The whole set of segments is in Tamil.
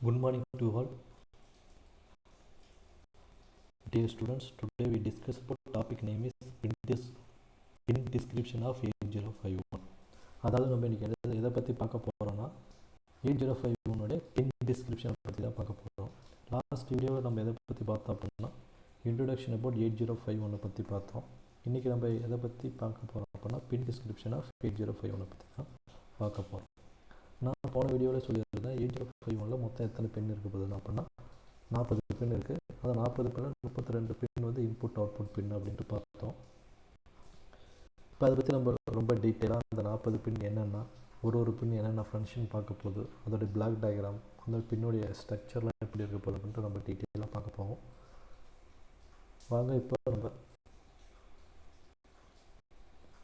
Good morning to all, dear students. Today we discuss about topic name is pin description of 8051. அதாவது நம்ம இன்றைக்கி எதை பற்றி பார்க்க போகிறோன்னா 8051 பின் டிஸ்கிரிப்ஷனை பற்றி தான் பார்க்க போகிறோம். லாஸ்ட் வீடியோவில் நம்ம எதை பற்றி பார்த்தோம் அப்படின்னா இன்ட்ரொடக்ஷன் அபவுட் 8051 பற்றி பார்த்தோம். இன்றைக்கி நம்ம எதை பற்றி பார்க்க போகிறோம் அப்படின்னா பின் டிஸ்கிரிப்ஷன் ஆஃப் 8051 பற்றி தான் பார்க்க போகிறோம். நான் போன வீடியோவில் சொல்லியிருந்தேன் 8051 மொத்தம் எத்தனை பின் இருக்க போகுதுன்னு அப்படின்னா 40 பின் இருக்குது. அந்த 40 பின்னில் 32 பின் வந்து இன்புட் அவுட்புட் பின் அப்படின்ட்டு பார்த்தோம். இப்போ அதை பற்றி நம்ம ரொம்ப டீட்டெயிலாக அந்த 40 பின் என்னென்னா ஒரு பின் என்னென்ன ஃபங்க்ஷன் பார்க்க போகுது, அதோடைய பிளாக் டயக்ராம், அந்த பின்னுடைய ஸ்ட்ரக்சர்லாம் எப்படி இருக்க போகுது அப்படின்ட்டு நம்ம டீட்டெயிலாக பார்க்க போவோம். வாங்க இப்போ நம்ம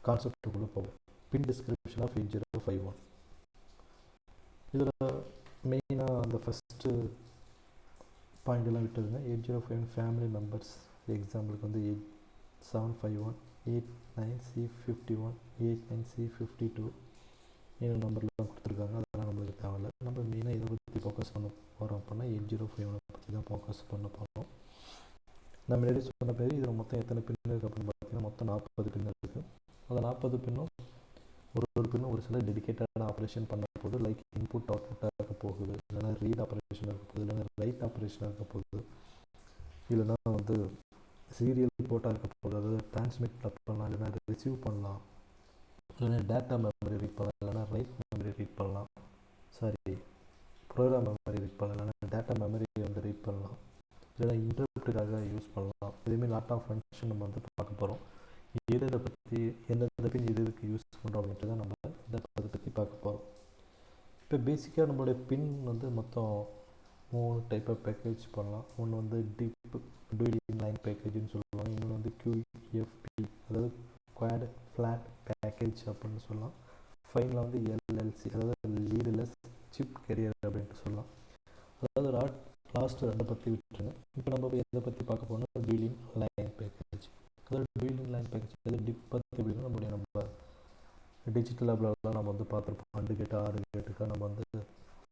கான்செப்டுக்குள்ளே போவோம். பின் டிஸ்கிரிப்ஷன் ஆஃப் 8051. இதில் மெயினாக அந்த ஃபஸ்ட்டு பாயிண்டெல்லாம் விட்டுருங்க. 8051 ஃபேமிலி மெம்பர்ஸ் எக்ஸாம்பிளுக்கு வந்து 8751, 89C51, 89C52 இன்னும் நம்பர்லாம் கொடுத்துருக்காங்க. அதெல்லாம் நம்மளுக்கு தேவையில்லை. நம்ம மெயினாக இதை பற்றி ஃபோக்கஸ் பண்ண போகிறோம் அப்படின்னா 8051 பற்றி தான் ஃபோக்கஸ் பண்ண போகிறோம். நம்ம முன்னாடி சொன்ன பேர் இதில் மொத்தம் எத்தனை பின் இருக்குது அப்படின்னு பார்த்தீங்கன்னா மொத்தம் 40 பின் இருக்குது. அந்த 40 பின்னும் ஒரு பின்னும் ஒரு சில டெடிக்கேட்டடான ஆப்ரேஷன் பண்ண போகுது. லைக் இன்புட் அவுட்புட்டாக இருக்க போகுது, இல்லைனா ரீட் ஆப்ரேஷன் இருக்க போகுது, இல்லைனா ரைட் ஆப்ரேஷனாக இருக்க போகுது, இல்லைனா வந்து சீரியல் போட்டாக இருக்க போகுது, அதாவது டிரான்ஸ்மிட் பண்ணலாம், இல்லைனா ரிசீவ் பண்ணலாம், இல்லைனா டேட்டா மெமரி ரீட் பண்ணலாம், இல்லைனா ரைட் மெமரி ரீட் பண்ணலாம், ப்ரோக்ராம் மெமரி ரீட் பண்ணலாம், இல்லைனா டேட்டா மெமரி வந்து ரீட் பண்ணலாம், இல்லைனா இன்டர்ப்ரெட்டுக்காக யூஸ் பண்ணலாம். இதுமாரி லாட் ஆஃப் ஃபங்க்ஷன் நம்ம வந்து பார்க்க போகிறோம். இதை பற்றி எந்தெந்த பின் இதுக்கு யூஸ் பண்ணுறோம் அப்படின்ட்டு தான் நம்ம இதை பற்றி பார்க்க போகிறோம். இப்போ பேசிக்காக நம்மளுடைய பின் வந்து மொத்தம் 3 டைப் ஆஃப் பேக்கேஜ் பண்ணலாம். ஒன்று வந்து டீப் டூயல் லைன் பேக்கேஜ்னு சொல்லுவாங்க. இன்னொன்று வந்து QFP, அதாவது குவாட் ஃப்ளாட் பேக்கேஜ் அப்படின்னு சொல்லலாம். ஃபைனலாக வந்து LLC, அதாவது லீட்லெஸ் சிப் கேரியர் அப்படின்ட்டு சொல்லலாம். அதாவது லாஸ்ட்டு அதை பற்றி விட்டுருங்க. இப்போ நம்ம எதை பற்றி பார்க்க போனால் டூயல் லைன் பேக்கேஜ். அதாவது டூயல் லைன் பேக்கேஜ் அதாவது டிப் பற்றி எப்படின்னா நம்ம டிஜிட்டல் லேப்லாம் நம்ம வந்து பார்த்துருப்போம். 2 கேட்டு 6 கேட்டுக்காக நம்ம வந்து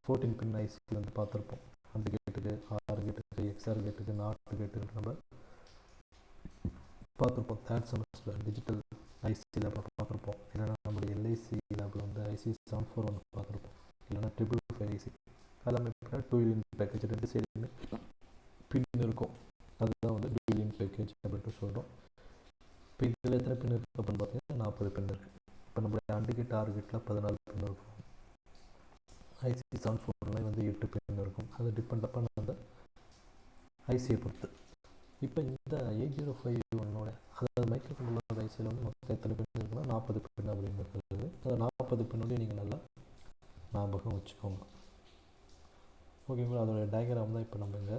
14 பின் ஐசி வந்து பார்த்துருப்போம். 2 கேட்டுக்கு 6 கேட்டுக்கு XR கேட்டுக்கு 4 கேட்டுக்கு நம்ம பார்த்துருப்போம். தேர்ட் செமஸ்டரில் டிஜிட்டல் ஐசி லேபில் பார்த்துருப்போம். இல்லைனா நம்மளுடைய LIC லேபில் வந்து IC 741 பார்த்துருப்போம். இல்லைனா 555 ஐசி எல்லாமே டூயல் பேக்கேஜ் 2 சைடுமே பின் இருக்கும். அதுதான் வந்து டூயல் பேக்கேஜ் அப்படின்ட்டு சொல்கிறோம். இப்போ இதில் எத்தனை பின் இருக்குது அப்படின்னு பார்த்தீங்கன்னா 40 பின் இருக்குது. இப்போ நம்மளுடைய 2 கேட் 6 கேட்டில் 14 பின் இருக்கும். IC 741 வந்து 8 பின் இருக்கும். அது டிபெண்ட் பண்ண அந்த ஐசியை பொறுத்து. இப்போ இந்த 8051 அதாவது மைக்ரோ கண்ட்ரோலர் ஐசியில் வந்து மொத்தம் எத்தனை பின் இருக்குன்னா 40 பின் அப்படிங்கிறது. அந்த 40 பின்னோடய நீங்கள் நல்லா ஞாபகம் வச்சுக்கோங்க. ஓகேங்களா? அதோடைய டயக்ராம் தான் இப்போ நம்ம இங்கே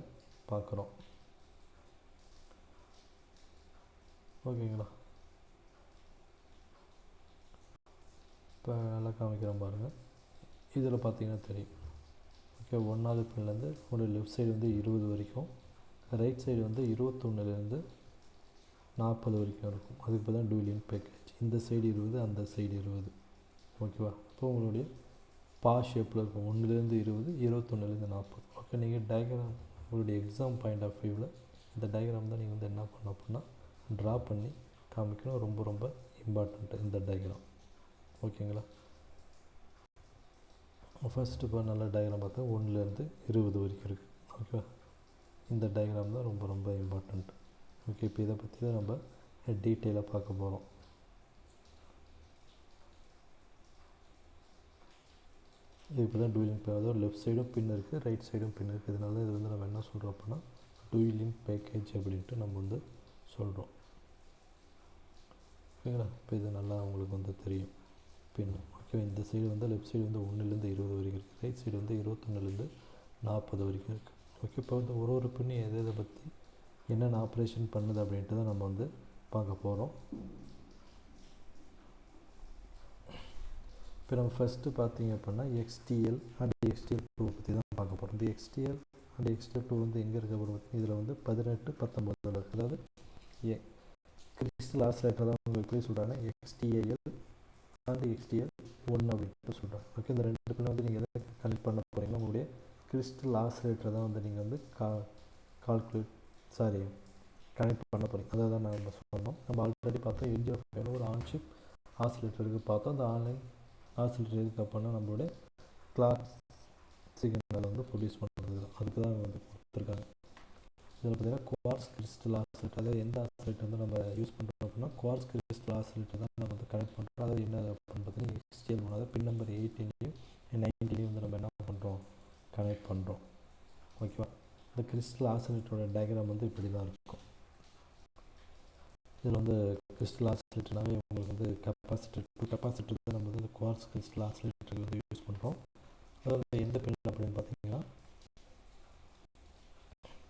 பார்க்குறோம். ஓகேங்களா? இப்போ நல்லா காமிக்கிறோம் பாருங்கள். இதில் பார்த்தீங்கன்னா தெரியும். ஓகே, 1வது பின்லேருந்து ஒரு லெஃப்ட் சைடு வந்து 20 வரைக்கும், ரைட் சைடு வந்து 21லேருந்து 40 வரைக்கும் இருக்கும். அதுக்கு தான் டூயல் பேக்கேஜ். இந்த சைடு 20, அந்த சைடு 20. ஓகேவா? இப்போ உங்களுடைய ஷேப்பில் இருக்கும். 1லேருந்து 20, 21லேருந்து 40. ஓகே, நீங்கள் டயக்ராம் உங்களுடைய எக்ஸாம் பாயிண்ட் ஆஃப் வியூவில் இந்த டயக்ராம் தான் நீங்கள் வந்து என்ன பண்ணணும் அப்படின்னா ட்ரா பண்ணி காமிக்கணும். ரொம்ப ரொம்ப இம்பார்ட்டண்ட்டு இந்த டயக்ராம். ஓகேங்களா? ஃபஸ்ட்டு இப்போ நல்ல டயக்ராம் பார்த்தா 1லேருந்து 20 வரைக்கும் இருக்குது. ஓகே, இந்த டயக்ராம் தான் ரொம்ப ரொம்ப இம்பார்ட்டண்ட். ஓகே, இப்போ இதை பற்றி தான் நம்ம டீட்டெயிலாக பார்க்க போகிறோம். இப்போ தான் டூயல் இன் அதாவது லெஃப்ட் சைடும் பின் இருக்குது, ரைட் சைடும் பின் இருக்குது. இதனால இது வந்து நம்ம என்ன சொல்கிறோம் அப்படின்னா டூயல் இன் பேக்கேஜ் அப்படின்ட்டு நம்ம வந்து சொல்கிறோம். ஓகேங்களா? இப்போ இது நல்லா உங்களுக்கு வந்து தெரியும் பின். ஓகே, இந்த சைடு வந்து லெஃப்ட் சைடு வந்து 1லேருந்து 20 வரைக்கும் இருக்குது, ரைட் சைடு வந்து 21லேருந்து 40 வரைக்கும் இருக்குது. ஓகே, இப்போ வந்து ஒரு பின் எதை பற்றி என்னென்ன ஆப்ரேஷன் பண்ணுது அப்படின்ட்டு தான் நம்ம வந்து பார்க்க போகிறோம். இப்போ நம்ம ஃபஸ்ட்டு பார்த்தீங்க அப்படின்னா XTL அண்ட் XTL2 பற்றி தான் பார்க்க போகிறோம். இந்த XTL அண்ட் XTL2 வந்து எங்கே இருக்க போகிறோம்? இதில் வந்து 18, 19 இருக்குது. அதாவது கிறிஸ்டல் ஆசிலேட்டர் தான் உங்களுக்கு எப்படி சொல்கிறாங்கன்னா XTAL அண்ட் XTL1 அப்படின்ட்டு சொல்கிறாங்க. ஓகே, இந்த 2 பின்னை வந்து நீங்கள் எதை கனெக்ட் பண்ண போகிறீங்கன்னா உங்களுடைய கிறிஸ்டல் ஆசிலேட்டரை தான் வந்து நீங்கள் வந்து கனெக்ட் பண்ண போகிறீங்க. அதை தான் நம்ம சொன்னோம். நம்ம ஆல்ரெடி பார்த்தோம் HF ஒரு ஆன் சிப் ஆசிலேட்டருக்கு பார்த்தோம். அந்த ஆன்லைன் ஆசிலேட்டர் எதுக்கு அப்படின்னா நம்மளுடைய கிளாக் சிக்னல் வந்து ப்ரொடியூஸ் பண்ணுறது தான். அதுக்கு தான் வந்து கொடுத்துருக்காங்க. இதில் பார்த்தீங்கன்னா குவார்ட்ஸ் கிறிஸ்டல் ஆசிலேட்டர், அதாவது எந்த ஆசிலேட்டர் வந்து நம்ம யூஸ் பண்ணுறோம் அப்படின்னா குவார்ட்ஸ் கிறிஸ்டல் ஆசிலேட்டர் தான் நம்ம வந்து கனெக்ட் பண்ணுறோம். அதாவது என்ன அப்படின்னு பார்த்தீங்கன்னா XTL1, அதாவது பின் நம்பர் 18லையும் 19லையும் வந்து நம்ம என்ன பண்ணுறோம், கனெக்ட் பண்ணுறோம். ஓகேவா? இந்த கிறிஸ்டல் ஆசிலேட்டரோட டயக்ராம் வந்து இப்படி தான் இருக்கும். இதில் வந்து கிறிஸ்டல் ஆசிலேட்டர்னாவே உங்களுக்கு வந்து கெப்பாசிட்டர் தான் நம்ம வந்து இந்த குவார்ட்ஸ் கிறிஸ்டல் ஆசிலேட்டருக்கு வந்து யூஸ் பண்ணுறோம். அதாவது எந்த பின் அப்படின்னு பார்த்தீங்கன்னா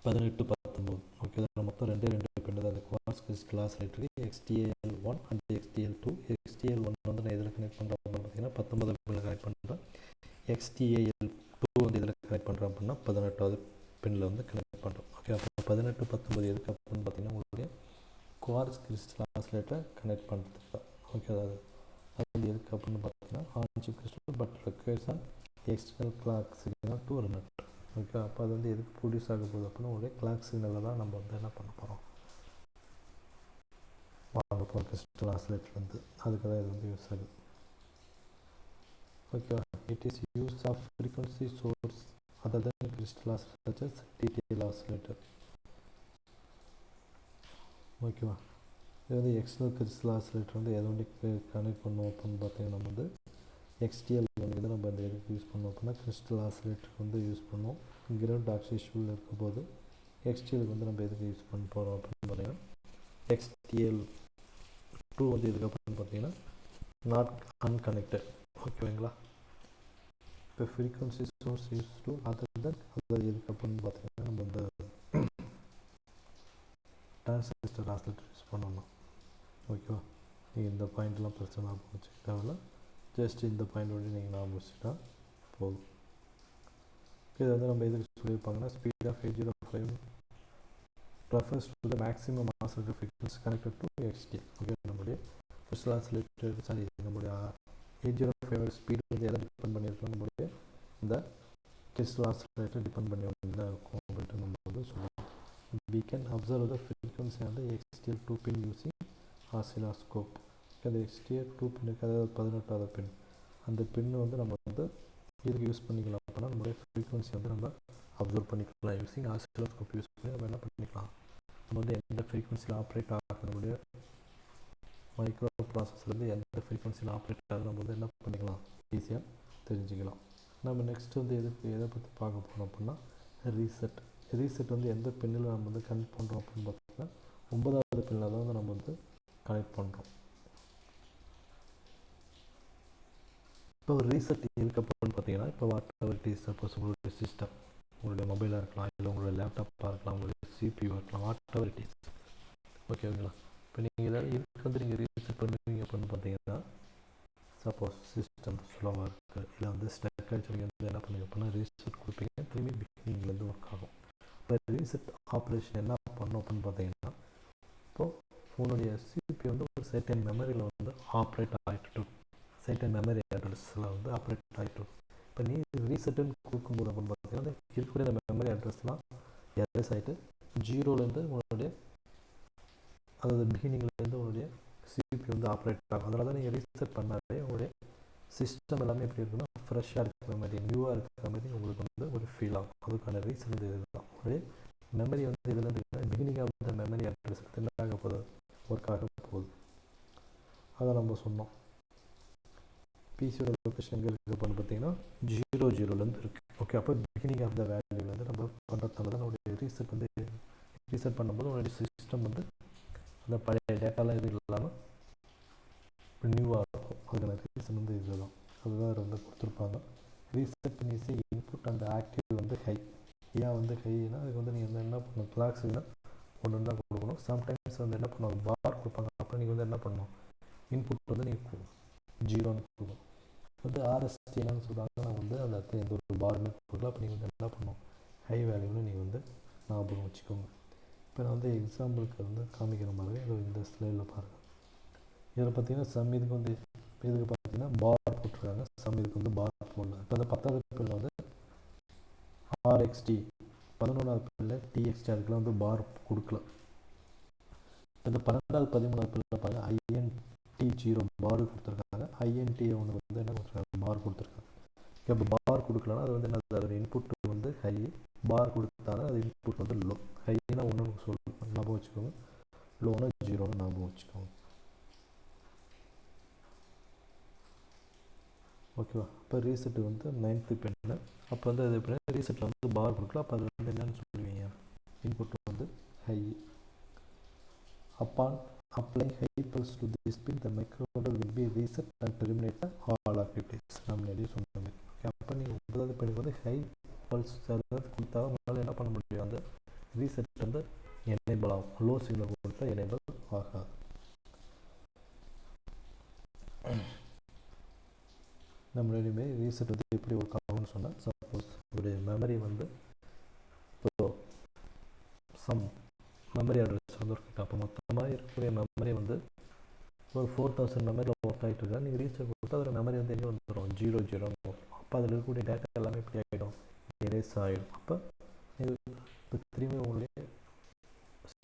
18, 19. ஓகே, இதில் மொத்தம் ரெண்டு பின் தான். அந்த quartz crystal ஆசிலேட்டருக்கு XTAL1 and XTAL2. XTAL1 வந்து நான் இதில் கனெக்ட் பண்ணுறோம் அப்படின்னு பார்த்தீங்கன்னா 19 பின்னில் கனெக்ட் பண்ணுறேன். XTAL2 வந்து இதில் கனெக்ட் பண்ணுறோம் அப்படின்னா 18வது பின்னில் வந்து கனெக்ட் பண்ணுறோம். ஓகே, அப்போ 18, 19 எதுக்கு அப்படின்னு பார்த்தீங்கன்னா உங்களுடைய குவார்ட்ஸ் கிறிஸ்டல் ஆசிலேட்டரை கனெக்ட் பண்ணுறதுக்கு தான். ஓகே, அதாவது அது எதுக்கு அப்படின்னு பார்த்தீங்கன்னா on chip crystal but requires on external clock signal to ஒரு நெட். ஓகே, அப்போ அது வந்து எதுக்கு ப்ரொடியூஸ் ஆக போகுது அப்படின்னா உங்களுடைய கிளாக் சிக்னலில் தான் நம்ம வந்து என்ன பண்ண போகிறோம், வாங்க போகிறோம் கிறிஸ்டல் ஆசிலேட்டர்லேருந்து. அதுக்கு தான் இது வந்து யூஸ் ஆகுது. ஓகேவா? It is use of frequency source other then crystal oscillator TTL oscillator. ஓகேவா? இது வந்து எக்ஸ்டர்னல் கிறிஸ்டல் ஆசிலேட்டர் வந்து எதை வந்து கனெக்ட் பண்ணுவோம் அப்படின்னு பார்த்தீங்கன்னா நம்ம வந்து XTL வந்து நம்ம இந்த எதுக்கு யூஸ் பண்ணோம் அப்படின்னா கிறிஸ்டல் ஆசிலேட்டருக்கு வந்து யூஸ் பண்ணுவோம். கிரவுண்ட் ஆக்சிஷுவல் இருக்கும்போது XTLக்கு வந்து நம்ம எதுக்கு யூஸ் பண்ண போகிறோம் அப்படின்னு பார்த்தீங்கன்னா XTL2 வந்து எதுக்கு அப்படின்னு பார்த்தீங்கன்னா நாட் அன்கனெக்டட். ஓகேங்களா? இப்போ frequency source use to other then அது எதுக்கு அப்படின்னு பார்த்தீங்கன்னா நம்ம வந்து டிரான்சிஸ்டர் ஆசிலேட்டர் யூஸ் பண்ணணும். ஓகேவா? நீங்கள் இந்த பாயிண்ட்லாம் பிரச்சனை வச்சுக்க தேவையில்ல. ஜஸ்ட் இந்த பாயிண்ட் வழி நீங்கள் ஞாபகம் வச்சுட்டா போதும். இது வந்து நம்ம எதுக்கு சொல்லியிருப்பாங்கன்னா speed of 805 refers to the maximum oscillator frequency connected to XTL. Okay, நம்மளுடைய கிறிஸ்டல் ஆசிலேட்டர் நம்மளுடைய 805 ஸ்பீடு வந்து எதை டிபெண்ட் பண்ணியிருக்கோம், நம்மளுடைய இந்த கிறிஸ்டல் ஆசிலேட்டர் டிபெண்ட் பண்ணி தான் இருக்கும் அப்படின்ட்டு நம்ம வந்து சொல்லுவோம். We can observe the frequency on the XTL2 pin using oscilloscope. அந்த XTL2 பின்னுக்கு, அதாவது 18வது பின், அந்த பின்னு வந்து நம்ம வந்து இதுக்கு யூஸ் பண்ணிக்கலாம் அப்படின்னா நம்மளுடைய ஃப்ரீக்வன்சி வந்து நம்ம அப்சர்வ் பண்ணிக்கலாம். யூஸிங் ஆசிலோஸ்கோப் யூஸ் பண்ணி நம்ம என்ன பண்ணிக்கலாம், நம்ம வந்து எந்த ஃப்ரீக்வன்சியில் ஆப்ரேட் ஆக நம்மளுடைய மைக்ரோ ப்ராசஸர்லேருந்து எந்த ஃப்ரீக்வன்சியில் ஆப்ரேட் ஆகுது நம்ம வந்து என்ன பண்ணிக்கலாம், ஈஸியாக தெரிஞ்சுக்கலாம். நம்ம நெக்ஸ்ட் வந்து எதை பற்றி பார்க்க போகிறோம் அப்படின்னா ரீசெட் வந்து எந்த பின்னில் நம்ம வந்து கனெக்ட் பண்ணுறோம் அப்படின்னு பார்த்தீங்கன்னா 9வது பின்னில் தான் வந்து நம்ம வந்து கனெக்ட் பண்ணுறோம். இப்போ ஒரு ரீசெட் எதுக்கு அப்படின்னு பார்த்தீங்கன்னா இப்போ வாட் சப்போஸ் உங்களுடைய சிஸ்டம், உங்களுடைய மொபைலாக இருக்கலாம், இல்லை உங்களுடைய லேப்டாப்பாக இருக்கலாம், உங்களுடைய CPU இருக்கலாம், வாட் இட் இஸ். ஓகேங்களா? இப்போ நீங்கள் இதில் இதுக்கு வந்து நீங்கள் ரீசெட் பண்ணுவீங்க அப்படின்னு பார்த்தீங்கன்னா சப்போஸ் சிஸ்டம் ஸ்லோவாக இருக்குது, இல்லை வந்து ஸ்டக் ஆகிடுச்சு, நீங்கள் வந்து என்ன பண்ணுவீங்க அப்படின்னா ரீசெட் கொடுப்பீங்க, திரும்பி பிகினிங்லேருந்து ஒர்க் ஆகும். இப்போ ரீசெட் ஆப்ரேஷன் என்ன பண்ணணும் அப்படின்னு பார்த்தீங்கன்னா இப்போது உங்களுடைய CPU வந்து ஒரு சர்டன் மெமரியில் வந்து ஆப்ரேட் ஆகிட்டு, சர்டன் மெமரி அட்ரஸில் வந்து ஆப்ரேட் ஆகிட்டு. இப்போ நீ ரீசெட்டுன்னு கொடுக்கும்போது அப்படின்னு பார்த்தீங்கன்னா இருக்கக்கூடிய அந்த மெமரி அட்ரஸ்லாம் எரேஸ் ஆகிட்டு 0லேருந்து உங்களுடைய, அதாவது பிகினிங்லேருந்து உங்களுடைய CPU வந்து ஆப்ரேட் ஆகும். அதனால தான் நீங்கள் ரீசெட் பண்ணாலே உங்களுடைய சிஸ்டம் எல்லாமே எப்படி இருக்குன்னா ஃப்ரெஷ்ஷாக இருக்கிற மாதிரி, நியூவாக இருக்கிற மாதிரி உங்களுக்கு வந்து ஒரு ஃபீல் ஆகும். அதுக்கான ரீசன் வந்து இதுதான். உங்களுடைய மெமரி வந்து இதுலேருந்து beginning of the memory address என்ன ஆக போகுது, ஒர்க் ஆக போகுது. அதை நம்ம சொன்னோம். பிசியோட லொக்கேஷன் எங்கே இருக்குது அப்படின்னு பார்த்தீங்கன்னா 00லேருந்து இருக்குது. ஓகே, அப்போ பிகினிங் ஆஃப் த வேல்யூலேருந்து நம்ம பண்ணுறதுனால தான் நம்மளுடைய ரீசெட் பண்ணும்போது உங்களுடைய சிஸ்டம் வந்து அந்த பழைய டேட்டாலாம் எதுவும் இல்லாமல் நியூவாக இருக்கும். அதுக்கான ரீசன் வந்து இதுதான். அதுதான் வந்து கொடுத்துருப்பாங்க. ரீசெட் மீன்ஸ் இன்புட் அந்த ஆக்டிவ் வந்து ஹை. ஏன் வந்து ஹைனா அதுக்கு வந்து நீங்கள் வந்து என்ன பண்ணணும், கிளாக் சிக்னல் ஒன்று தான் கொடுக்கணும். சம்டைம்ஸ் வந்து என்ன பண்ணுவாங்க, பார் கொடுப்பாங்க. அப்போ நீங்கள் வந்து என்ன பண்ணணும், இன்புட் வந்து நீங்கள் 0ன்னு கொடுக்கணும். வந்து RST என்னன்னு சொல்கிறாங்க, நான் வந்து அந்த இடத்துல எந்த ஒரு பாருமே கொடுக்கல. அப்போ நீங்கள் வந்து என்ன பண்ணணும், ஹை வேல்யூன்னு நீங்கள் வந்து ஞாபகம் வச்சுக்கோங்க. இப்போ நான் வந்து எக்ஸாம்பிளுக்கு வந்து காமிக்கிற மாதிரி இந்த ஸ்லைடில் பாருங்கள். இதில் பார்த்தீங்கன்னா சம் இதுக்கு வந்து இதுக்கு பார்த்தீங்கன்னா பார் போட்டிருக்காங்க, சம் இதுக்கு வந்து பார் போடல. இப்போ அந்த 10வது பின்னில் வந்து எக்ஸ்டி 11வது பின்னில் டிஎக்ஸ்டி அதுக்கெலாம் வந்து பார் கொடுக்கல. இந்த 12வது 13வது பின்னில் பாருங்கள் INT0 பார் கொடுத்துருக்காங்க, INT ஒன்று வந்து என்ன கொடுத்துருக்காங்க பார் கொடுத்துருக்காங்க. இப்போ பார் கொடுக்கலன்னா அது வந்து என்ன, அதோட இன்புட் வந்து ஹை, பார் கொடுத்தாலும் அது இன்புட் வந்து லோ. ஹைனா ஒன்று ஞாபகம் வச்சுக்கோங்க, லோனா 0ன்னு ஞாபகம் வச்சுக்கோங்க. ஓகேவா? இப்போ ரீசெட் வந்து 9th பின்னு, அப்போ வந்து அது எப்படி ரீசெட்டில் வந்து பார் கொடுக்கல, அப்போ அது வந்து என்னென்னு சொல்லுவீங்க, இன்புட் வந்து high. Upon applying high pulse to this pin, the microcontroller will be reset and terminate all activities. நம்ம முன்னாடியே சொன்ன மாதிரி. ஓகே, அப்போ நீங்கள் 9வது பின்னுக்கு வந்து ஹை பல்ஸ் அதாவது கொடுத்தா உங்களால் என்ன பண்ண முடியும், அந்த ரீசெட் வந்து எனேபிள் ஆகும். லோ சிக்னல் கொடுத்தா எனேபிள் ஆகாது. நம்மளுடைய ரீசெட் வந்து எப்படி ஒர்க் ஆகும்னு சொன்னால், சப்போஸ் உங்களுடைய மெமரி வந்து இப்போ சம் மெமரி அட்ரஸ் வந்து இருக்கு, அப்போ மொத்தமாக இருக்கக்கூடிய மெமரி வந்து ஒரு 4000 மெமரியில் ஒர்க் ஆகிட்டு இருக்கா, நீங்கள் ரீசெட் கொடுத்தா அதில் மெமரி வந்து எங்கே வந்துடும் 00 வரும். அப்போ அதில் இருக்கக்கூடிய டேட்டா எல்லாமே எப்படி ஆகிடும், எரேஸ் ஆகிடும். அப்போ நீங்கள் இப்போ திரும்பி உங்களுடைய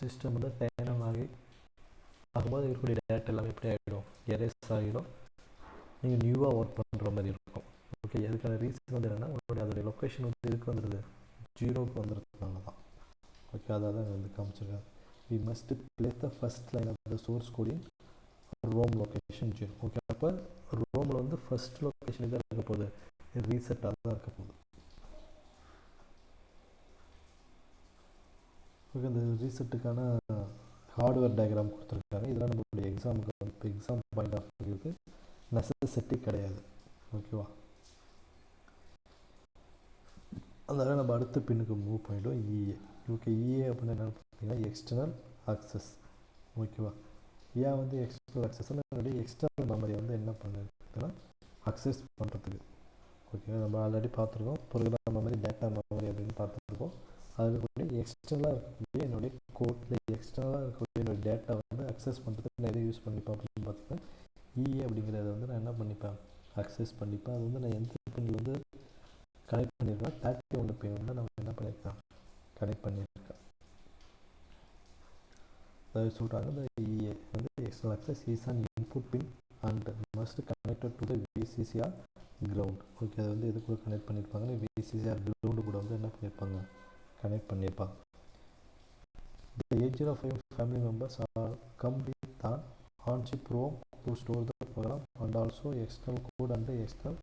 சிஸ்டம் வந்து டைனம் ஆகும்போது இருக்கக்கூடிய டேட்டா எல்லாமே எப்படி ஆகிடும், எரேஸ் ஆகிடும். நீங்கள் நியூவாக ஒர்க் பண்ணுற மாதிரி இருக்கும். ஓகே, அதுக்கான ரீசன் வந்து என்னென்னா உங்களுடைய அதோடைய லொக்கேஷன் வந்து எதுக்கு வந்துடுது, 0க்கு வந்துடுறதுனால தான். ஓகே, அதான் வந்து காமிச்சிருக்காங்க. we must place the first line of the source code in ROM location 0. Okay, அப்போ ரோமில் வந்து ஃபர்ஸ்ட் லொக்கேஷன் இதாக இருக்க போகுது, ரீசெட்டாக தான் இருக்க போகுது. ஓகே, இந்த ரீசெட்டுக்கான ஹார்ட்வேர் டயக்ராம் கொடுத்துருக்காங்க. இதெல்லாம் நம்மளுடைய எக்ஸாமுக்கு வந்து எக்ஸாம் பாயிண்ட் ஆஃப் வியூக்கு நெசசிட்டி கிடையாது. ஓகேவா? அதனால் நம்ம அடுத்த பின்னுக்கு மூவ் பண்ணிவிடுவோம், இஏ. ஓகே, இஏ அப்படின்னு என்னென்னு பார்த்தீங்கன்னா எக்ஸ்டர்னல் ஆக்சஸ். ஓகேவா? ஏன் வந்து எக்ஸ்டர்னல் ஆக்சஸ்னால் என்னுடைய எக்ஸ்டர்னல் மெமரி வந்து என்ன பண்ணுறதுன்னா அக்சஸ் பண்ணுறதுக்கு. ஓகே, நம்ம ஆல்ரெடி பார்த்துருக்கோம் ப்ரோக்ராம் மெமரி, டேட்டா மெமரி அப்படின்னு பார்த்துருக்கோம். அதில் கூட எக்ஸ்டர்னலாக இருக்கக்கூடிய என்னுடைய கோட்டில் எக்ஸ்டர்னலாக இருக்கக்கூடிய என்னுடைய டேட்டா வந்து அக்சஸ் பண்ணுறதுக்கு நான் எதை யூஸ் பண்ணிப்பேன் அப்படின்னு பார்த்தீங்கன்னா இஏ அப்படிங்கிறத வந்து நான் என்ன பண்ணிப்பேன், அக்சஸ் பண்ணிப்பேன். அது வந்து நான் எந்த பின்னில் வந்து கனெக்ட் பண்ணியிருக்கேன், 31 பின் வந்து நம்ம என்ன பண்ணியிருக்கேன், கனெக்ட் பண்ணியிருக்கேன். அதாவது சொல்கிறாங்க, இந்த இஏ வந்து external access is an input pin and must connected to the VCC or ground. Okay, அது வந்து எது கூட கனெக்ட் பண்ணியிருப்பாங்கன்னா விசிசிஆர் கிரவுண்டு கூட வந்து என்ன பண்ணியிருப்பாங்க, கனெக்ட் பண்ணியிருப்பாங்க. The 8085 family members are come with an on-chip ROM to store the program and also external code and external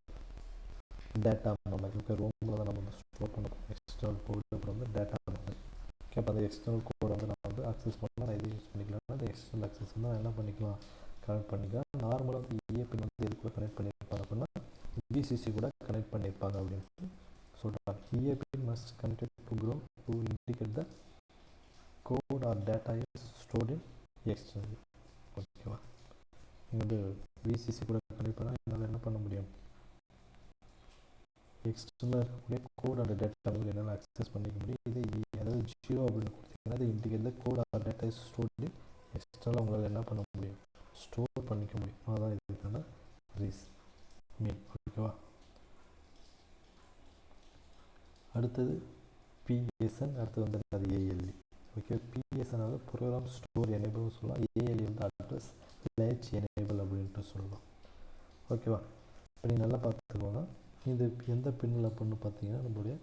data memory. Okay, ரோமில் தான் நம்ம வந்து ஸ்டோர் பண்ணணும் எக்ஸ்டர்னல் கோடு, அப்புறம் வந்து டேட்டா மெமரி. ஓகே, அப்போ அந்த எக்ஸ்டர்னல் கோட் வந்து நான் வந்து அக்சஸ் பண்ணலாம், நான் எது யூஸ் பண்ணிக்கலாம், அந்த எக்ஸ்டர்னல் அக்சஸ் வந்து நான் என்ன பண்ணிக்கலாம், கனெக்ட் பண்ணிக்கலாம். நார்மலாக வந்து இஏ பின் வந்து எது கூட கனெக்ட் பண்ணியிருப்பாங்க அப்படின்னா விசிசி கூட கனெக்ட் பண்ணியிருப்பாங்க அப்படின்னு சொல்கிறாங்க. EA pin must connected to ground to indicate the code or data is stored in external. ஓகேவா? நீங்கள் வந்து விசிசி கூட கனெக்ட் பண்ணால் என்னால் என்ன பண்ண முடியும், எக்ஸ்டர்னலாக இருக்கக்கூடிய கோட் அண்ட் டேட்டா வந்து என்னால் அக்சஸ் பண்ணிக்க முடியும். இது அதாவது 0 அப்படின்னு கொடுத்தீங்கன்னா அது indicate the code or data is stored in எக்ஸ்டர்னலாக உங்களால் என்ன பண்ண முடியும், ஸ்டோர் பண்ணிக்க முடியும். அதுதான் இதுக்கான மீன். ஓகேவா? அடுத்தது பிஎஸ்என், அடுத்தது வந்து அது ஏஎல்இ. ஓகே, பிஎஸ்என் வந்து ப்ரோக்ராம் ஸ்டோர் எனேபிள்னு சொல்லலாம், ஏஎல்இ வந்து அட்ரஸ் லேட்ச் எனேபிள் அப்படின்ட்டு சொல்லலாம். ஓகேவா? இப்போ நீங்கள் நல்லா பார்த்துக்கோங்க, இது எந்த பின்னில் அப்படின்னு பார்த்தீங்கன்னா நம்மளுடைய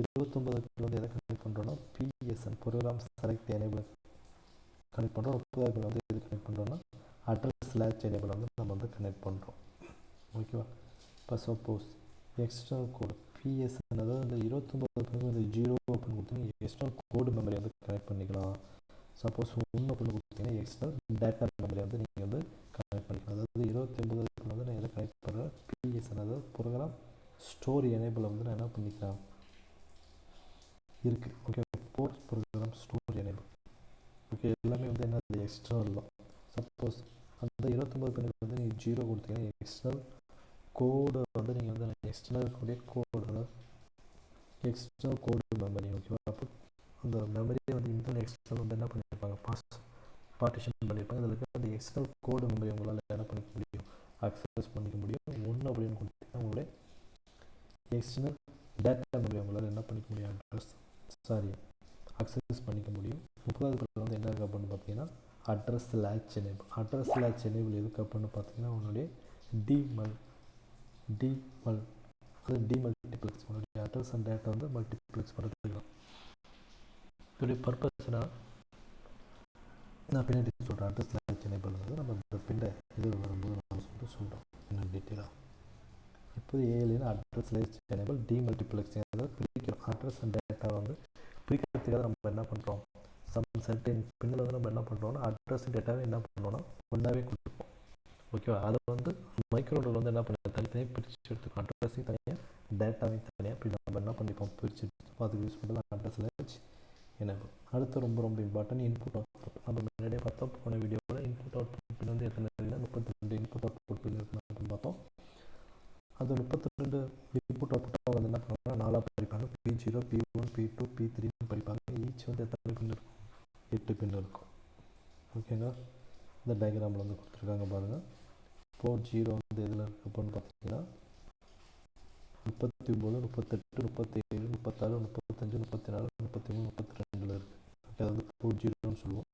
29 பின் வந்து எதை கனெக்ட் பண்ணுறோன்னா PSEN program select enable connect பண்ணுறோம். 30 பின் வந்து எது கனெக்ட் பண்ணுறோன்னா அட்ரஸ் லேட்ச் எனேபிள் வந்து நம்ம வந்து கனெக்ட் பண்ணுறோம். ஓகேவா? இப்போ சப்போஸ் எக்ஸ்டர்னல் கோடு பிஎஸ்என் அதாவது இந்த 29 பின் வந்து 0 அப்படின்னு கொடுத்தீங்கன்னா எக்ஸ்டர்னல் கோடு மெமரி வந்து கனெக்ட் பண்ணிக்கலாம். சப்போஸ் 1 அப்படின்னு கொடுத்தீங்கன்னா எக்ஸ்டர்னல் டேட்டா மெமரி வந்து நீங்கள் வந்து கனெக்ட் பண்ணிக்கலாம். அதாவது 29 பின் வந்து நான் எதை கனெக்ட் பண்ணுறேன், பிஎஸ்என் அதாவது ப்ரோக்ராம் ஸ்டோர் எனேபிள் வந்து நான் என்ன பண்ணிக்கிறேன் இருக்குது. Okay, port program store enable. Okay, எல்லாமே வந்து என்ன எக்ஸ்டர்னல் தான். சப்போஸ் அந்த 29 பின்னுக்கு வந்து நீங்கள் 0 கொடுத்தீங்கன்னா எக்ஸ்டர்னல் கோடு வந்து நீங்கள் வந்து எக்ஸ்டர்னல் இருக்கக்கூடிய கோடு அதாவது எக்ஸ்டர்னல் கோடு மெமரி. ஓகேவா? அப்போ அந்த மெமரியை வந்து இன்டர்னல் எக்ஸ்டர்னல் வந்து என்ன பண்ணியிருப்பாங்க, பார்ட்டிஷன் பண்ணியிருப்பாங்க. அதில் இருக்க அந்த எக்ஸ்டர்னல் கோடு மெமரி உங்களால் என்ன பண்ணிக்க முடியும், அக்சஸ் பண்ணிக்க முடியும். 1 அப்படின்னு கொடுத்தீங்கன்னா உங்களுடைய எக்ஸ்டர்னல் டேட்டா மெமரி உங்களால் என்ன பண்ணிக்க முடியும், அக்சஸ் பண்ணிக்க முடியும். 30வது பின்னில் வந்து என்ன இருக்குது அப்படின்னு பார்த்தீங்கன்னா address latch enable. Address latch enable எதுக்கு அப்படின்னு பார்த்தீங்கன்னா உன்னுடைய டிமல்டிப்ளெக்ஸ் உன்னுடைய அட்ரஸ் அண்ட் டேட்டா வந்து மல்டிப்ளெக்ஸ் பண்ணுறதுக்கு தான். இதோடைய பர்பஸ்னா நான் பின்னாடி சொல்கிறேன். அட்ரஸ் லேட்ச் எனேபிள் வந்து நம்ம இந்த பின்ன இது வரும்போது நம்ம சொல்கிறோம் இன்னும் டீட்டெயிலாக. இப்போது ஏழில் அட்ரஸ் லேட்ச் எனேபிள் டிமல்டிப்ளெக்ஸிங், அதாவது பிரிக்கிறோம். அட்ரஸ் அண்ட் டேட்டா வந்து பிரிக்கிறதுக்காக நம்ம என்ன பண்ணுறோம், சர்டைன் பின்னில் வந்து நம்ம என்ன பண்ணுறோம்னா அட்ரஸ் டேட்டாவே என்ன பண்ணுறோம்னா ஒன்றாவே கொடுப்போம். ஓகேவா? அதை வந்து மைக்ரோவில் வந்து என்ன பண்ணி தனித்தனியாக பிரித்து எடுத்துக்கோம். அட்ரஸையும் தனியாக டேட்டாவையும் தனியாக இப்படி நம்ம என்ன பண்ணிப்போம் பிரித்து எடுத்துப்போம். அதுக்கு யூஸ் பண்ணுறது அட்ரஸ் லேட்ச் எனேபிள். அடுத்து ரொம்ப இம்பார்ட்டன்ட் இன்புட் அவுட்புட். நம்ம முன்னாடியே பார்த்தோம் போன வீடியோவில் இன்புட் அவுட்புட் பின் வந்து எத்தனை இருக்குன்னா 32 இன்புட் அவுட்புட் பின் இருக்குன்னு அப்படின்னு பார்த்தோம். அந்த 32 இன்புட் அவுட்புட் அவங்க என்ன பண்ணுவாங்கன்னா 4 படிப்பாங்க. P0, P1, P2, P3 படிப்பாங்க. ஈச் வந்து எத்தனை பின் இருக்கும், 8 பின் இருக்கும். ஓகேங்களா? இந்த டயக்ராமில் வந்து கொடுத்துருக்காங்க பாருங்கள். போர்ட் 0 வந்து எதில் இருக்குது அப்படின்னு பார்த்தீங்கன்னா 39, 38, 37, 36, 35, 34, 33, 32 இருக்குது. ஓகே, அது வந்து போர்ட் 0ன்னு சொல்லுவோம்.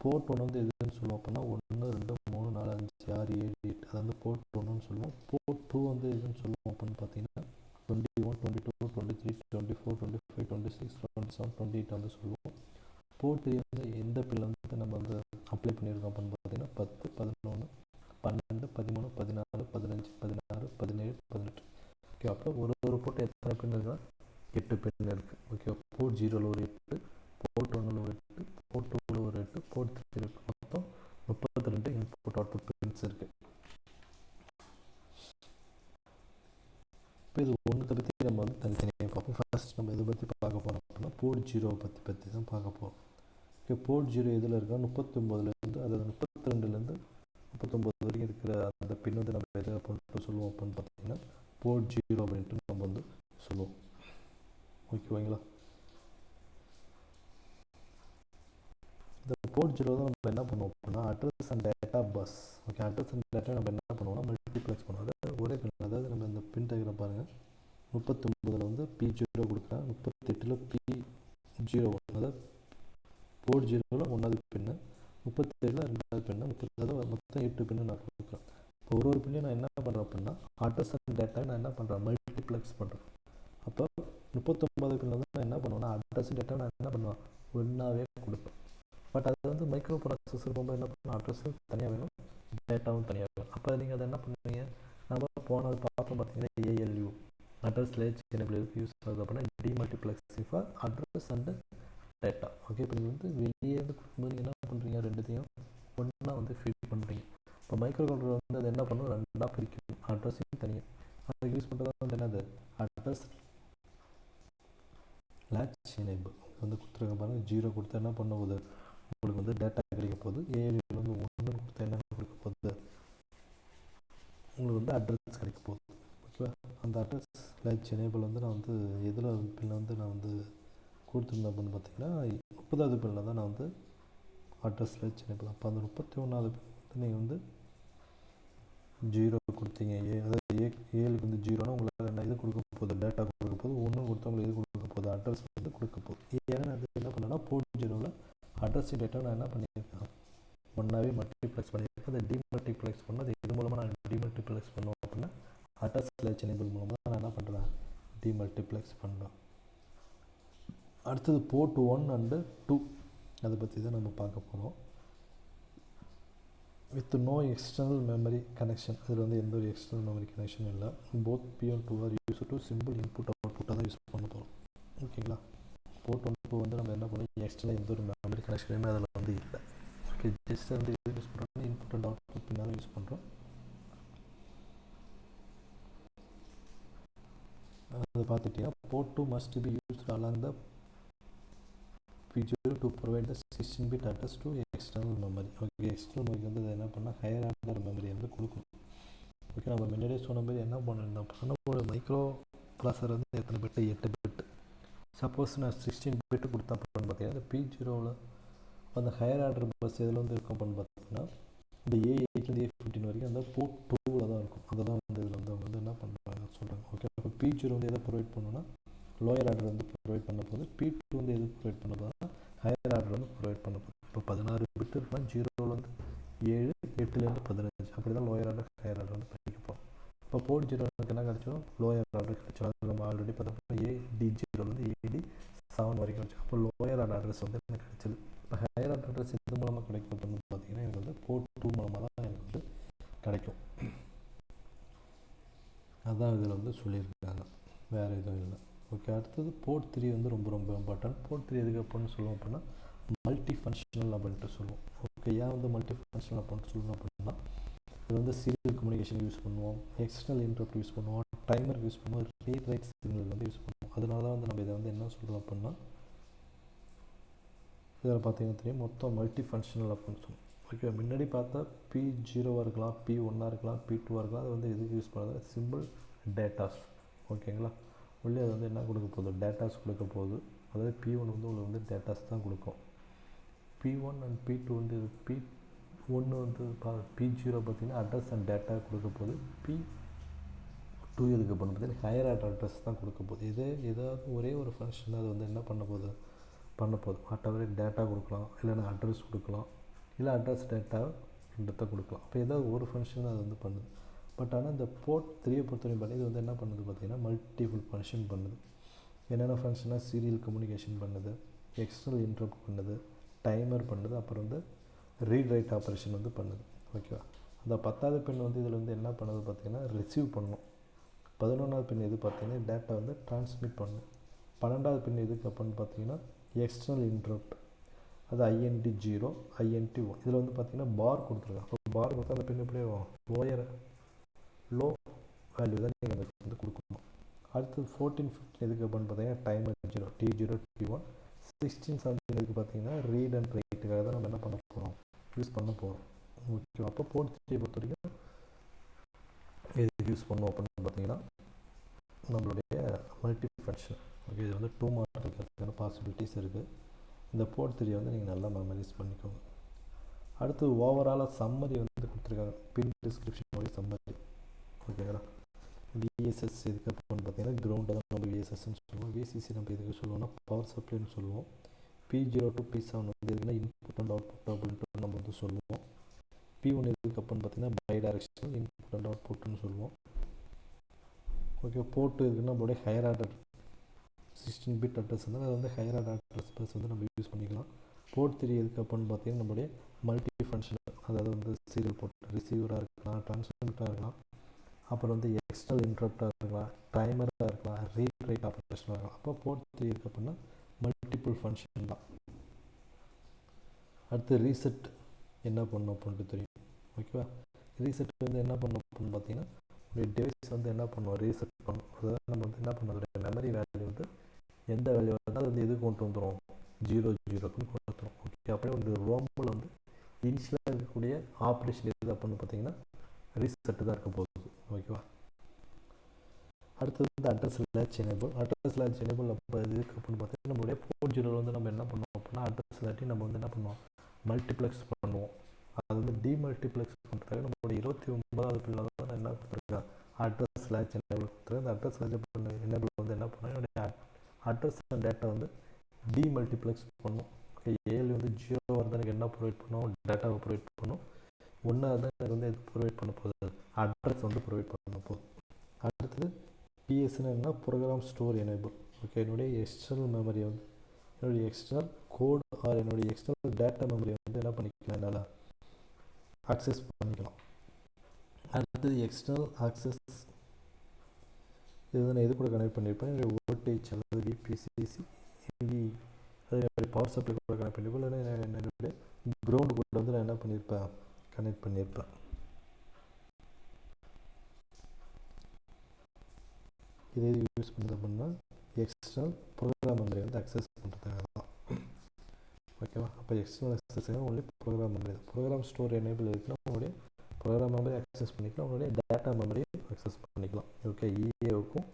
போர்ட் 1 வந்து எதுன்னு சொல்லுவோம் அப்படின்னா 1, 2, 3, 4, 5, 6, 7, 8, அது வந்து போர்ட் 1ன்னு சொல்லுவோம். போர்ட் 2 வந்து எதுன்னு சொல்லுவோம் அப்படின்னு பார்த்தீங்கன்னா 21, 22, 23, 24, 25, 26, 27, 28 வந்து சொல்லுவோம். போர்ட் 3 வந்து எந்த பின்ல வந்து நம்ம வந்து அப்ளை பண்ணியிருக்கோம் அப்படின்னு பார்த்தீங்கன்னா 10, 11, 12, 13, 14, 15, 16, 17, 18. ஓகே, அப்போ ஒரு போர்ட் எத்தனை பின் இருக்குன்னா 8 பின் இருக்குது. ஓகே, போர்ட் 0ல் ஒரு 8, போர்ட் 1ல் ஒரு 8, போர்ட் 2ல் ஒரு 8, போர்ட் 3 இருக்குது. மொத்தம் 32 இன்புட் அவுட்புட் பின்ஸ் இருக்குது. இப்போ இது ஒன்றை பற்றி நம்ம வந்து தனித்தனியாக பார்ப்போம். ஃபர்ஸ்ட் நம்ம இதை பற்றி பார்க்க போகிறோம் அப்படின்னா போர்ட் 0 பற்றி தான் பார்க்க போகிறோம். ஓகே, போர்ட் 0 எதில் இருக்கா 39லேருந்து, அதாவது 32லேருந்து 39 வரைக்கும் இருக்கிற அந்த பின் வந்து நம்ம எதை அப்படின்னு சொல்லுவோம் அப்படின்னு பார்த்தீங்கன்னா போர்ட் 0 அப்படின்ட்டு நம்ம வந்து சொல்லுவோம். ஓகேவாங்களா? இந்த போர்ட் 0 தான் நம்ம என்ன பண்ணுவோம் அப்படின்னா address and data bus. Okay, address and data நம்ம என்ன பண்ணுவோம்னா மல்டிப்ளெக்ஸ் பண்ணுவோம். அதாவது ஒரே பின், அதாவது நம்ம இந்த பின் டயக்ராம் பாருங்கள். 39ல் வந்து P0 கொடுக்குறேன், 38ல் P01, அதாவது போர்ட் 0ல் 1வது பின்னு, 37ல் 2வது பின்னு, 30 மொத்தம் 8 பின்னு நான் கொடுக்குறேன். இப்போ ஒரு பின்னையும் நான் என்ன பண்ணுறேன் அப்படின்னா அட்ரஸ் அண்ட் டேட்டா நான் என்ன பண்ணுறேன் மல்டிப்ளெக்ஸ் பண்ணுறேன். அப்போ 39வது பின்னில் வந்து நான் என்ன பண்ணுவேன்னா அட்ரஸ் டேட்டா நான் என்ன பண்ணுவேன் ஒன்றாவே கொடுப்பேன். பட் அது வந்து மைக்ரோ ப்ராசஸர் ரொம்ப என்ன பண்ணணும் அட்ரஸும் தனியாக வேணும், டேட்டாவும் தனியாக வேணும். அப்போ நீங்கள் அதை என்ன பண்ணுவீங்க, நம்ம போனது பார்ப்போம் பார்த்தீங்கன்னா ALU அட்ரஸ் லேட்ச் எனேபிள் எதுக்கு யூஸ் ஆகுது அப்படின்னா demultiplexing for address and data. Okay, இப்போ நீங்கள் வந்து வெளியே இருந்து கொடுக்கும்போது நீங்கள் என்ன பண்ணுறீங்க ரெண்டுத்தையும் ஒன்றா வந்து ஃபீட் பண்ணுறீங்க. இப்போ மைக்ரோ கண்ட்ரோலர் வந்து அது என்ன பண்ணணும் ரெண்டாக பிரிக்கணும், அட்ரஸையும் தனியாக. அதுக்கு யூஸ் பண்ணுறது வந்து என்னது அட்ரஸ் லேட்ச் எனேபிள் வந்து கொடுத்துருக்க பாருங்கள். 0 கொடுத்தா என்ன பண்ண போகுது உங்களுக்கு வந்து டேட்டா கிடைக்க போகுது. ALU வந்து 1 கொடுத்தா என்ன கொடுக்க போகுது உங்களுக்கு வந்து அட்ரஸ் கிடைக்க போகுது. ஓகேவா? அந்த அட்ரஸ் லேட்ச் எனேபிள் வந்து நான் வந்து எதில் பின்னில் வந்து நான் வந்து கொடுத்துருந்தேன் அப்படின்னு பார்த்தீங்கன்னா 30வது பின்னில் தான் நான் வந்து அட்ரஸ் லேட்ச் எனேபிள். அப்போ அந்த 31வது பின் நீங்கள் வந்து 0 கொடுத்தீங்க, அதாவது ஏழுக்கு வந்து 0னா உங்களுக்கு என்ன இது கொடுக்க போகுது டேட்டா கொடுக்க போகுது. 1 கொடுத்தா உங்களுக்கு இது கொடுக்க போகுது அட்ரஸ் வந்து கொடுக்க போகுது. ஏன்னா அது என்ன பண்ணேன்னா போர்ட் 0ல் அட்ரஸ் டேட்டா நான் என்ன பண்ணியிருக்கேன் ஒன்றாவே மல்டிப்ளெக்ஸ் பண்ணியிருக்கேன். அதை டிமல்டிப்ளெக்ஸ் பண்ணது இது மூலமாக நான் டிமல்டிப்ளெக்ஸ் பண்ணுவோம் அப்படின்னா அட்ரஸ் லேட்ச் எனேபிள் மூலமாக நான் என்ன பண்ணுறேன் டிமல்டிப்ளெக்ஸ் பண்ணுறேன். அடுத்தது போர்ட் 1 அண்டு 2 அதை பற்றி தான் நம்ம பார்க்க போகிறோம். With no external memory connection. இதில் வந்து எந்த ஒரு எக்ஸ்டர்னல் மெமரி கனெக்ஷனும் இல்லை. Both P1 2 are used to simple input அவுட்புட்டாக தான் யூஸ் பண்ண போகிறோம். ஓகேங்களா? போர்ட் 1 2 வந்து நம்ம என்ன பண்ணுவோம் எக்ஸ்டர்னல் எந்த ஒரு மெமரி கனெக்ஷனுமே அதில் வந்து இல்லை. ஓகே, ஜஸ்ட் வந்து இது யூஸ் பண்ணுறோம் இன்புட் அண்ட் அவுட்புட் பின்னால் யூஸ் பண்ணுறோம். அதை பார்த்துட்டிங்கன்னா port 2 must be used along the P0 to provide the 16-bit address to external memory. Okay, external மெமரிக்கு வந்து என்ன பண்ணால் ஹையர் ஆர்டர் மெமரி வந்து கொடுக்கணும். ஓகே, நம்ம முன்னாடியே சொன்ன மாதிரி என்ன பண்ணியிருந்தோம் அப்படின்னா ஒரு மைக்ரோ ப்ராசர் வந்து எத்தனை பிட்டு 8 பிட்டு. சப்போஸ் நான் 16 பிட்டு கொடுத்தேன் அப்படின்னு பார்த்தீங்கன்னா P0வில் அந்த ஹையர் ஆர்டர் பஸ் எதில் வந்து இருக்கும் அப்படின்னு பார்த்தீங்கன்னா இந்த A8 A15 வரைக்கும் அந்த போர்ட் 2வில் தான் இருக்கும். அதெல்லாம் வந்து இதில் வந்து அவங்க வந்து என்ன பண்ணுறாங்க சொல்கிறாங்க. ஓகே, இப்போ P0 வந்து எதை ப்ரொவைட் பண்ணுன்னா லோயர் ஆர்டர் வந்து ப்ரொவைட் பண்ண போகுது. P2 வந்து எது ப்ரொவைட் பண்ண போகுதுன்னா ஹையர் ஆர்டர் வந்து ப்ரொவைட் பண்ண போகுது. இப்போ 16 பிட் இருக்குன்னா 0லேருந்து 7, 8லேருந்து 15 அப்படி தான் லோயர் ஆர்டர் ஹையர் ஆர்டர் வந்து படிக்க போகிறோம். இப்போ போர்ட் 0 எனக்கு என்ன கிடச்சோம், லோயர் ஆர்டர் கிடச்சோம். அது நம்ம ஆல்ரெடி பார்த்தோம்னா AD0லேருந்து AD7 வரைக்கும் கிடச்சோம். அப்போ லோயர் ஆர்டர் அட்ரஸ் வந்து எனக்கு கிடச்சிது. இப்போ ஹையர் ஆர்டர் அட்ரஸ் இது மூலமாக கிடைக்கும் அப்படின்னு பார்த்தீங்கன்னா எனக்கு வந்து போர்ட் 2 மூலமாக தான் எனக்கு வந்து கிடைக்கும். அதான் இதில் வந்து சொல்லியிருக்காங்க, வேறு எதுவும் இல்லை. ஓகே, அடுத்தது போர்ட் 3 வந்து ரொம்ப ரொம்ப இம்பார்ட்டன்ட். போர்ட் 3 எதுக்கு அப்படின்னு சொல்லுவோம் அப்படின்னா மல்டி ஃபங்க்ஷனல் அப்படின்ட்டு சொல்லுவோம். ஓகே, ஏன் வந்து மல்டி ஃபங்க்ஷனல் அப்படின்ட்டு சொல்லணும் அப்படின்னா இது வந்து சீரியல் கம்யூனிகேஷன் யூஸ் பண்ணுவோம், எக்ஸ்டர்னல் இன்டரப்ட் யூஸ் பண்ணுவோம், டைமர் யூஸ் பண்ணுவோம், ரீட் ரைட் சிக்னல் வந்து யூஸ் பண்ணுவோம். அதனால தான் வந்து நம்ம இதை வந்து என்ன சொல்கிறோம் அப்படின்னா இதில் பார்த்தீங்கன்னா தெரியும் மொத்தம் மல்டி ஃபங்க்ஷனல் அப்படின்னு சொல்லுவோம். ஓகே, முன்னாடி பார்த்தா P0 இருக்கலாம், P1 இருக்கலாம், P2 இருக்கலாம். அது வந்து எதுக்கு யூஸ் பண்ணுறது, சிம்பிள் டேட்டாஸ். ஓகேங்களா, உள்ளே அது வந்து என்ன கொடுக்க போகுது, டேட்டாஸ் கொடுக்க போகுது. அதாவது P1 வந்து உங்களுக்கு வந்து டேட்டாஸ் தான் கொடுக்கும். P1 அண்ட் P2 வந்து P1 வந்து P0 பார்த்தீங்கன்னா அட்ரஸ் அண்ட் டேட்டா கொடுக்க போகுது. P2 எதுக்கு பண்ண பார்த்தீங்கன்னா ஹையர் ஆர்டர் அட்ரஸ் தான் கொடுக்க போகுது. ஏதாவது ஒரே ஒரு ஃபங்க்ஷன் அது வந்து என்ன பண்ண போகுது, வாட்டவர் டேட்டா கொடுக்கலாம், இல்லைன்னா அட்ரஸ் கொடுக்கலாம், இல்லை அட்ரஸ் டேட்டா ரெண்டுத்தை கொடுக்கலாம். அப்போ ஏதாவது ஒரு ஃபங்க்ஷன் அது வந்து பண்ணுது. பட் ஆனால் இந்த போர்ட் 3 பொறுத்தவரைக்கும் பண்ணி இது வந்து என்ன பண்ணுது பார்த்தீங்கன்னா மல்டிபிள் ஃபங்க்ஷன் பண்ணுது. என்னென்ன ஃபங்க்ஷனாக சீரியல் கம்யூனிகேஷன் பண்ணுது, எக்ஸ்டர்னல் இன்டரப்ட் பண்ணுது, டைமர் பண்ணுது, அப்புறம் வந்து ரீட் ரைட் ஆப்ரேஷன் வந்து பண்ணுது. ஓகேவா, அந்த 10வது பின் வந்து இதில் வந்து என்ன பண்ணுது பார்த்தீங்கன்னா ரிசீவ் பண்ணும். 11வது பின் எது பார்த்தீங்கன்னா டேட்டா வந்து டிரான்ஸ்மிட் பண்ணும். 12வது பின் எதுக்கு அப்படின்னு பார்த்தீங்கன்னா எக்ஸ்டர்னல் இன்டரப்ட், அது INT0, INT1. இதில் வந்து பார்த்தீங்கன்னா பார் கொடுத்துருக்காங்க. அப்போ பார் கொடுத்தா அந்த பின் எப்படி லோ வேல்யூ தான் நீங்கள் அதுக்கு வந்து கொடுக்கணும். அடுத்தது 14, 15 எதுக்கு அப்படின்னு பார்த்தீங்கன்னா டைமர் 0, T0, T1. 16, 17 எதுக்கு பார்த்தீங்கன்னா ரீட் அண்ட் ரைட்டுக்காக தான் நம்ம என்ன பண்ண போகிறோம், யூஸ் பண்ண போகிறோம். ஓகே, அப்போ போர்ட் 3 பொறுத்த வரைக்கும் எதுக்கு யூஸ் பண்ணோம் அப்படின்னு பார்த்தீங்கன்னா நம்மளுடைய மல்டி ஃபங்க்ஷன். ஓகே, இது வந்து 2 மார்க் இருக்கிறதுக்கான பாசிபிலிட்டிஸ் இருக்குது. இந்த போர்ட் 3 வந்து நீங்கள் நல்லா மெமரைஸ் பண்ணிக்கோங்க. அடுத்து ஓவராலாக சம்மரி வந்து கொடுத்துருக்காங்க, பின் டிஸ்கிரிப்ஷனுடைய சம்மரி. ஓகேங்களா, VSS எதுக்கு அப்படின்னு பார்த்தீங்கன்னா கிரவுண்டை தான் நம்ம VSSன்னு சொல்லுவோம். VCC நம்ம எதுக்கு சொல்லுவோம்னா பவர் சப்ளைன்னு சொல்லுவோம். P0 to P7 வந்து எதுக்குன்னா இன்புட் அண்ட் அவுட்புட் அப்படின்ட்டு நம்ம வந்து சொல்லுவோம். P1 எதுக்கு அப்படின்னு பார்த்தீங்கன்னா பை டைரக்ஷனல் இன்புட் அண்ட் அவுட்புட்னு சொல்லுவோம். ஓகே, போர்ட் இருக்குன்னா நம்மளுடைய ஹையர் ஆர்டர் 16 பிட் அட்ரஸ் வந்து அது வந்து ஹையர் ஆர்டர் அட்ரஸ் பஸ் வந்து நம்ம யூஸ் பண்ணிக்கலாம். போர்ட் 3 எதுக்கு அப்படின்னு பார்த்தீங்கன்னா நம்மளுடைய மல்டி ஃபங்க்ஷனல், அதாவது வந்து சீரியல் போர்ட், ரிசீவராக இருக்கலாம், டிரான்ஸ்மிட்டராக இருக்கலாம், அப்புறம் வந்து எக்ஸ்டர்னல் இன்டரப்டாக இருக்கலாம், டைமராக இருக்கலாம், ரீட் ரைட் ஆப்ரேஷனாக இருக்கலாம். அப்போ போர்ட் 3 இருக்குது அப்படின்னா மல்டிபிள் ஃபங்க்ஷன் தான். அடுத்து ரீசெட் என்ன பண்ணணும் அப்படின்ட்டு தெரியும். ஓகேவா, ரீசெட் வந்து என்ன பண்ணணும் அப்படின்னு பார்த்தீங்கன்னா ஒரு டிவைஸ் வந்து என்ன பண்ணுவோம், ரீசெட் பண்ணும். அதாவது நம்ம வந்து என்ன பண்ணுறது, மெமரி வேல்யூ வந்து எந்த வேல்யூ இருந்தாலும் வந்து எது கொண்டு வந்துடும், 0 கொண்டு வந்துடும். ஓகே, அப்படியே வந்து ரோமில் வந்து இனிஷியலாக இருக்கக்கூடிய ஆப்ரேஷன் எது அப்படின்னு பார்த்தீங்கன்னா ரீசெட்டு தான் இருக்க போகுது. ஓகேவா, அடுத்தது வந்து address latch enable. Address latch enable அப்போ எதுக்கு அப்படின்னு பார்த்தீங்கன்னா நம்மளுடைய போர்ட் 0 வந்து நம்ம என்ன பண்ணுவோம் அப்படின்னா அட்ரஸ் லேட்டி நம்ம வந்து என்ன பண்ணுவோம், மல்டிப்ளெக்ஸ் பண்ணுவோம். அது வந்து டிமல்டிப்ளெக்ஸ் பண்ணுறதுக்காக நம்மளுடைய 29வது பின்னில் தான் என்ன கொடுத்துருக்கேன், அட்ரஸ் லேட்ச் எனேபிள் கொடுத்துருக்கேன். அந்த அட்ரஸ் லேட்ச் எனேபிள் வந்து என்ன பண்ணோம், என்னுடைய அட்ரஸ் அண்ட் டேட்டா வந்து டிமல்டிப்ளெக்ஸ் பண்ணும். ஏழு வந்து 0 வந்து எனக்கு என்ன ப்ரொவைட் பண்ணும், டேட்டாவை ப்ரொவைட் பண்ணும். 1 தான் எனக்கு வந்து எது ப்ரொவைட் பண்ண போகுது, அட்ரஸ் வந்து ப்ரொவைட் பண்ண போகுது. அடுத்தது PSன்னு என்ன, ப்ரோக்ராம் ஸ்டோர் எனேபிள். ஓகே, என்னுடைய எக்ஸ்டர்னல் மெமரி வந்து என்னுடைய எக்ஸ்டர்னல் கோட் ஆர் என்னுடைய எக்ஸ்டர்னல் டேட்டா மெமரி வந்து என்ன பண்ணிக்கலாம், என்னால் ஆக்சஸ் பண்ணிக்கலாம். அடுத்தது எக்ஸ்டர்னல் ஆக்சஸ், இது நான் எது கூட கனெக்ட் பண்ணியிருப்பேன், என்னுடைய வோல்டேஜ் அல்லது VPCC அது என்னுடைய பவர் சப்ளை கூட கனெக்ட் பண்ணியிருப்பேன், இல்லைன்னா என்னுடைய கிரவுண்டு கூட வந்து நான் என்ன பண்ணியிருப்பேன், கனெக்ட் பண்ணியிருப்பேன். இதே யூஸ் பண்ணுறது அப்படின்னா எக்ஸ்டர்னல் ப்ரோக்ராம் மெமரி வந்து அக்சஸ் பண்ணுறதுக்காக தான். ஓகேவா, அப்போ எக்ஸ்டர்னல் அக்சஸ்க்காக only program memory. Program store enable இருக்குன்னா உங்களுடைய ப்ரோக்ராம் மெமரி அக்சஸ் பண்ணிக்கலாம், உங்களுடைய டேட்டா மெமரி அக்சஸ் பண்ணிக்கலாம். ஓகே, EAவுக்கும்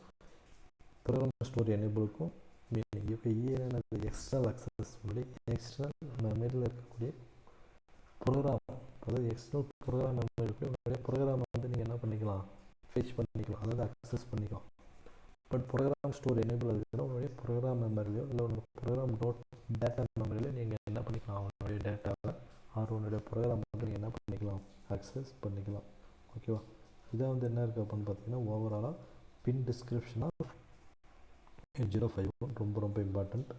ப்ரோக்ராம் ஸ்டோர் எனேபிளுக்கும் meaning. Okay, EA external access, உங்களுடைய எக்ஸ்டர்னல் மெமரியில் இருக்கக்கூடிய ப்ரோக்ராம், அதாவது எக்ஸ்டர்னல் ப்ரோக்ராம் மெமரி இருக்கக்கூடிய உங்களுடைய ப்ரோக்ராம் வந்து நீங்கள் என்ன பண்ணிக்கலாம், ஃபெச் பண்ணிக்கலாம், அதாவது அக்சஸ் பண்ணிக்கலாம். பட் ப்ரோக்ராம் ஸ்டோர் எனேபிள் ஆகுதுன்னா உங்களுடைய ப்ரோக்ராம் மெமரிலையோ இல்லை உங்கள் ப்ரோக்ராம் டேட்டா மெமரியிலையோ நீங்கள் என்ன பண்ணிக்கலாம், உங்களுடைய டேட்டாவை உன்னுடைய ப்ரோக்ராம் வந்து நீங்கள் என்ன பண்ணிக்கலாம், அக்சஸ் பண்ணிக்கலாம். ஓகேவா? இதை வந்து என்ன இருக்குது அப்படின்னு பார்த்தீங்கன்னா ஓவராலாக பின் டிஸ்கிரிப்ஷன் ஆஃப் 8051 ரொம்ப ரொம்ப இம்பார்ட்டண்ட்.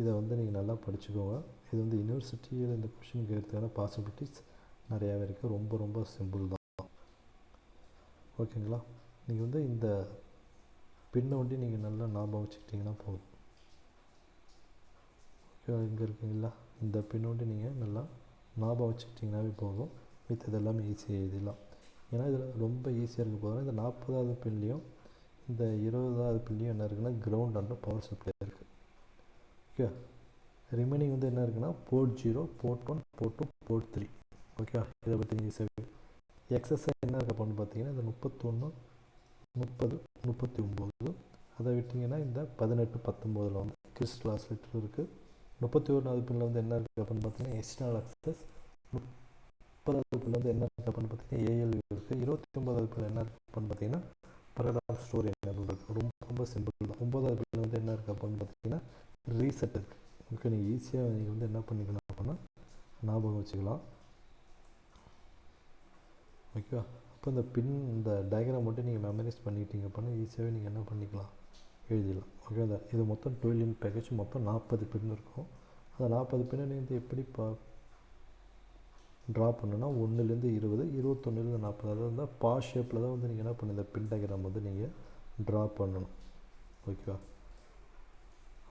இதை வந்து நீங்கள் நல்லா படிச்சுக்கோங்க. இது வந்து யூனிவர்சிட்டியில் இந்த கொஷின் கேட்கறதுக்கான பாசிபிலிட்டிஸ் நிறையாவே இருக்குது. ரொம்ப ரொம்ப சிம்பிள் தான். ஓகேங்களா? நீங்கள் வந்து இந்த பின்னை ஒண்டி நீங்கள் நல்லா ஞாபகம் வச்சுக்கிட்டிங்கன்னா போதும். ஓகே, இங்கே இருக்குங்களா, இந்த பின் ஒண்டி நீங்கள் நல்லா ஞாபகம் வச்சுக்கிட்டிங்கனாவே போதும். வித் இதெல்லாமே ஈஸியாக எழுதிடலாம். ஏன்னா இதில் ரொம்ப ஈஸியாக இருக்க போதும். இந்த 40வது பின்லேயும் இந்த 20வது பின்லேயும் என்ன இருக்குன்னா கிரவுண்ட் அண்ட் பவர் சப்ளை இருக்குது. ஓகே, ரிமைனிங் வந்து என்ன இருக்குன்னா port 0, port 1, port 2, port 3. Okay, இதை பற்றி நீங்கள் சேவ் எக்ஸஸாக என்ன இருக்குது அப்படின்னு பார்த்தீங்கன்னா இந்த 31, 30, 39. அதை விட்டிங்கன்னா இந்த 18, 19 வந்து கிறிஸ்டல் ஆசிலேட்டர் இருக்குது. 31வது பின்னில் வந்து என்ன இருக்குது அப்படின்னு பார்த்தீங்கன்னா எக்ஸ்டர்னல் அக்சஸ். 30வது பின்னில் வந்து என்ன இருக்குது அப்படின்னு பார்த்தீங்கன்னா ஏஎல்யூ இருக்குது. 29வது பின்னில் என்ன இருக்குது அப்படின்னு பார்த்தீங்கன்னா ப்ரோக்ராம் ஸ்டோர் எனேபிள் இருக்குது. ரொம்ப ரொம்ப சிம்பிள் தான். 9வது பின்னில் வந்து என்ன இருக்குது அப்படின்னு பார்த்தீங்கன்னா ரீசெட் இருக்குது. ஓகே, நீங்கள் ஈஸியாக நீங்கள் வந்து என்ன பண்ணிக்கலாம் அப்படின்னா ஞாபகம் வச்சுக்கலாம். ஓகேவா? அப்போ இந்த பின் இந்த டயக்ராம் மட்டும் நீங்கள் மெமரைஸ் பண்ணிக்கிட்டீங்க அப்படின்னா ஈஸியாகவே நீங்கள் என்ன பண்ணிக்கலாம், எழுதிடலாம். ஓகே, இது மொத்தம் 12 பேக்கேஜ், மொத்தம் 40 பின் இருக்கும். அந்த 40 பின்னை நீங்கள் எப்படி ட்ரா பண்ணுன்னா 1லேருந்து 20, 21லேருந்து 40, அதாவது இந்த பா ஷேப்பில் தான் வந்து நீங்கள் என்ன பண்ண இந்த பின் டயக்ராம் வந்து நீங்கள் ட்ரா பண்ணணும். ஓகேவா?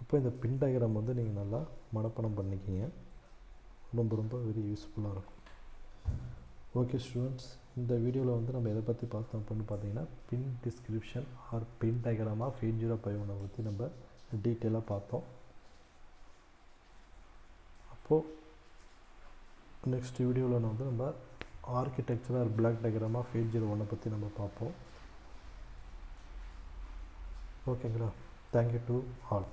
அப்போ இந்த பின் டயக்ராம் வந்து நீங்கள் நல்லா மனப்பாடம் பண்ணிக்கிங்க. ரொம்ப ரொம்ப வெரி யூஸ்ஃபுல்லாக இருக்கும். ஓகே ஸ்டூடெண்ட்ஸ், இந்த வீடியோவில் வந்து நம்ம எதை பற்றி பார்த்தோம் அப்படின்னு பார்த்தீங்கன்னா pin description or pin diagram of 8051 பற்றி நம்ம டீட்டெயிலாக பார்த்தோம். அப்போது நெக்ஸ்ட் வீடியோவில் வந்து நம்ம architecture or block diagram of 801 பற்றி நம்ம பார்ப்போம். ஓகேங்களா? Thank you to all.